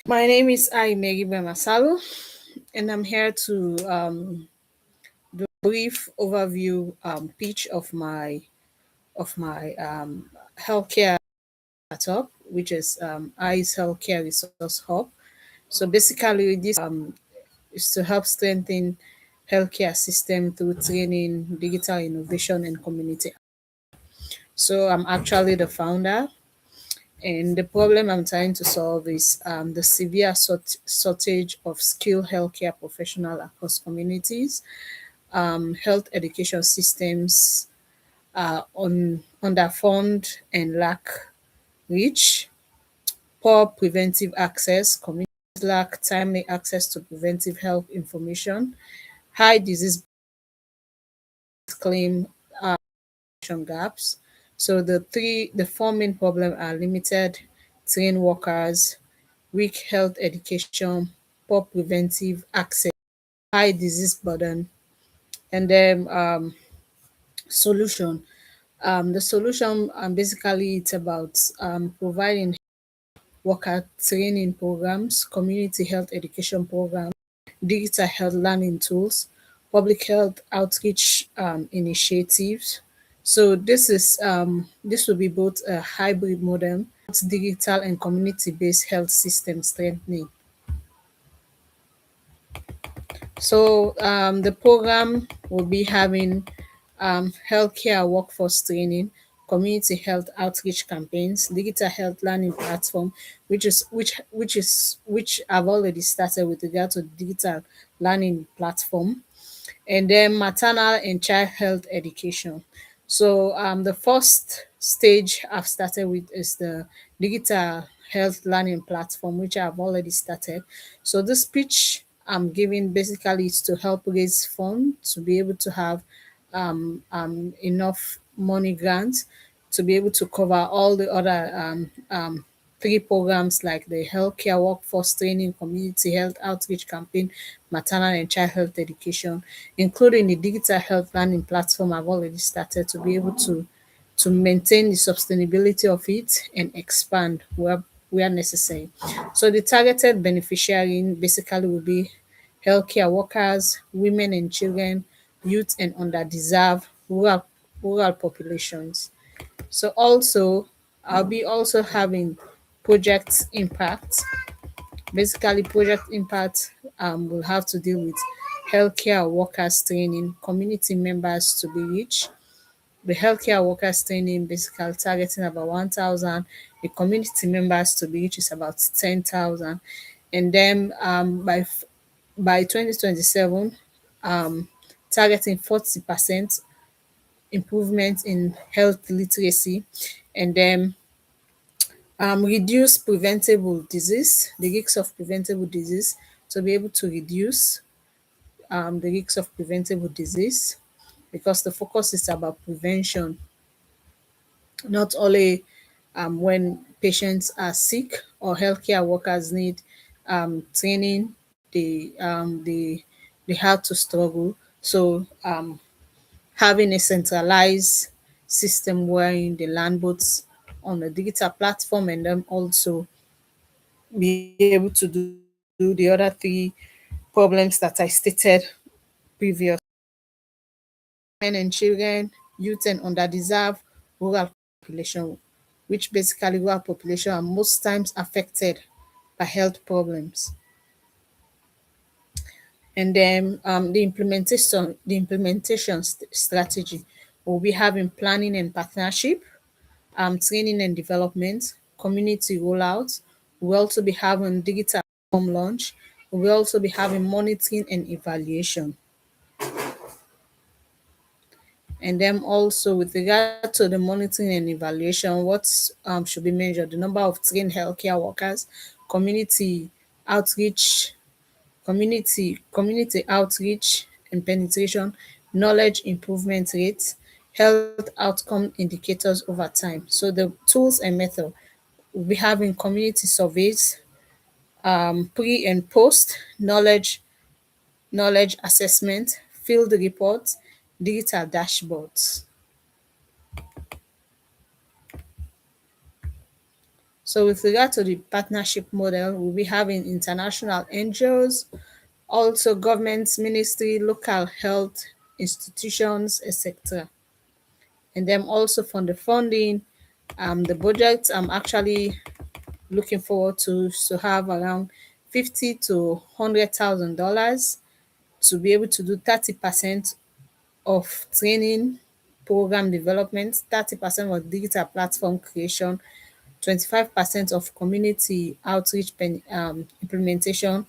My name is Brimah-Sallu, and I'm here to do a brief overview pitch of my healthcare startup, which is ICE Healthcare Resource Hub. So basically, this is to help strengthen healthcare system through training, digital innovation, and community. So I'm actually the founder. And the problem I'm trying to solve is the severe shortage of skilled healthcare professional across communities. Health education systems are underfunded and lack reach. Poor preventive access. Communities lack timely access to preventive health information. High disease claim gaps. So the four main problems are limited trained workers, weak health education, poor preventive access, high disease burden, and then solution. The solution basically it's about providing worker training programs, community health education programs, digital health learning tools, public health outreach initiatives. So this will be both a hybrid model, digital and community-based health system strengthening. So the program will be having healthcare workforce training, community health outreach campaigns, digital health learning platform, which I've already started with regard to digital learning platform, and then maternal and child health education. So the first stage I've started with is the digital health learning platform, which I've already started. So this pitch I'm giving basically is to help raise funds to be able to have enough money grants to be able to cover all the other three programs like the healthcare workforce training, community health outreach campaign, maternal and child health education, including the digital health learning platform I've already started to be able to maintain the sustainability of it and expand where necessary. So the targeted beneficiary basically will be healthcare workers, women and children, youth and underdeserved rural populations. So also I'll be also having project impact. Basically, project impact will have to deal with healthcare workers training, community members to be reached. The healthcare workers training basically targeting about 1,000, the community members to be reached is about 10,000. And then by 2027, targeting 40% improvement in health literacy, and then reduce preventable disease, the risks of preventable disease, to be able to reduce the risks of preventable disease, because the focus is about prevention, not only when patients are sick or healthcare workers need training, they have to struggle. So having a centralized system wherein they learn both on a digital platform and then also be able to do the other three problems that I stated previous. Men and children, youth and underdeserved rural population, which basically rural population are most times affected by health problems. And then the implementation strategy will be having planning and partnership, training and development, community rollout. We'll also be having digital platform launch. We'll also be having monitoring and evaluation. And then also with regard to the monitoring and evaluation, what should be measured? The number of trained healthcare workers, community outreach, community outreach and penetration, knowledge improvement rates, health outcome indicators over time. So the tools and method will be having community surveys, pre and post knowledge assessment, field reports, digital dashboards. So with regard to the partnership model, we'll be having international NGOs, also government ministry, local health institutions, etc. And then also from the funding, the budget I'm actually looking forward to have around 50 to $100,000 to be able to do 30% of training program development, 30% of digital platform creation, 25% of community outreach implementation,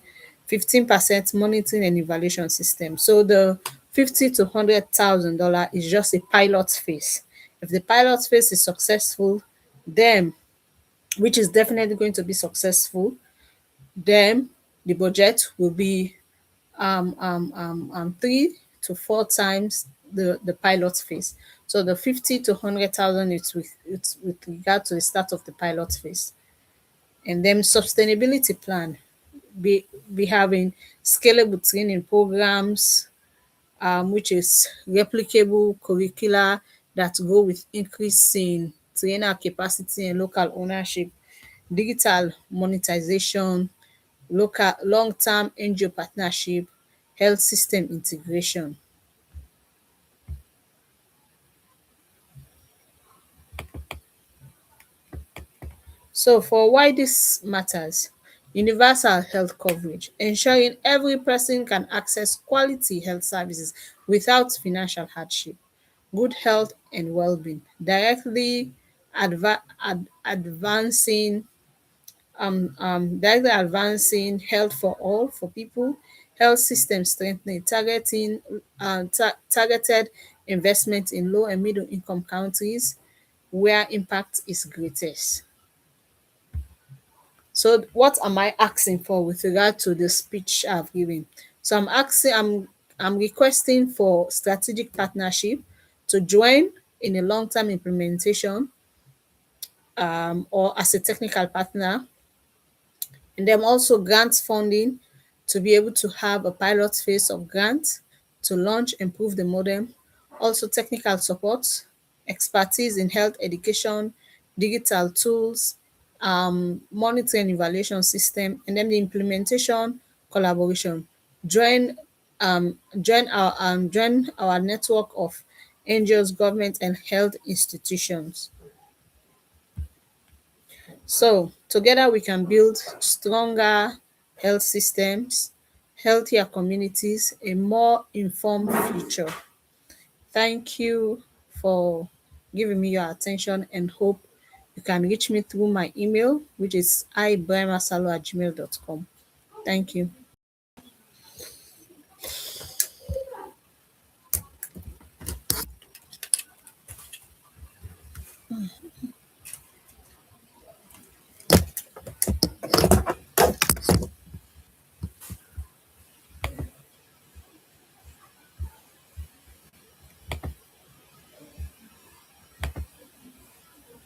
15% monitoring and evaluation system. So the 50 to $100,000 is just a pilot phase. If the pilot phase is successful, then which is definitely going to be successful, then the budget will be 3 to 4 times the pilot phase. So the 50 to 100,000 it's with regard to the start of the pilot phase. And then sustainability plan, be having scalable training programs, which is replicable curricula that go with increasing trainer capacity and local ownership, digital monetization, local long-term NGO partnership, health system integration. So for why this matters: universal health coverage, ensuring every person can access quality health services without financial hardship, good health and well-being, directly advancing directly advancing health for all for people, health system strengthening, targeted investment in low and middle income countries where impact is greatest. So what am I asking for with regard to the speech I've given? So I'm requesting for strategic partnership to join in a long-term implementation, or as a technical partner, and then also grant funding to be able to have a pilot phase of grant to launch and prove the model. Also technical support, expertise in health education, digital tools, monitoring and evaluation system, and then the implementation collaboration. Join join our network of NGOs, government and health institutions. So together we can build stronger health systems, healthier communities, a more informed future. Thank you for giving me your attention and hope you can reach me through my email, which is ibrimah@gmail.com. Thank you.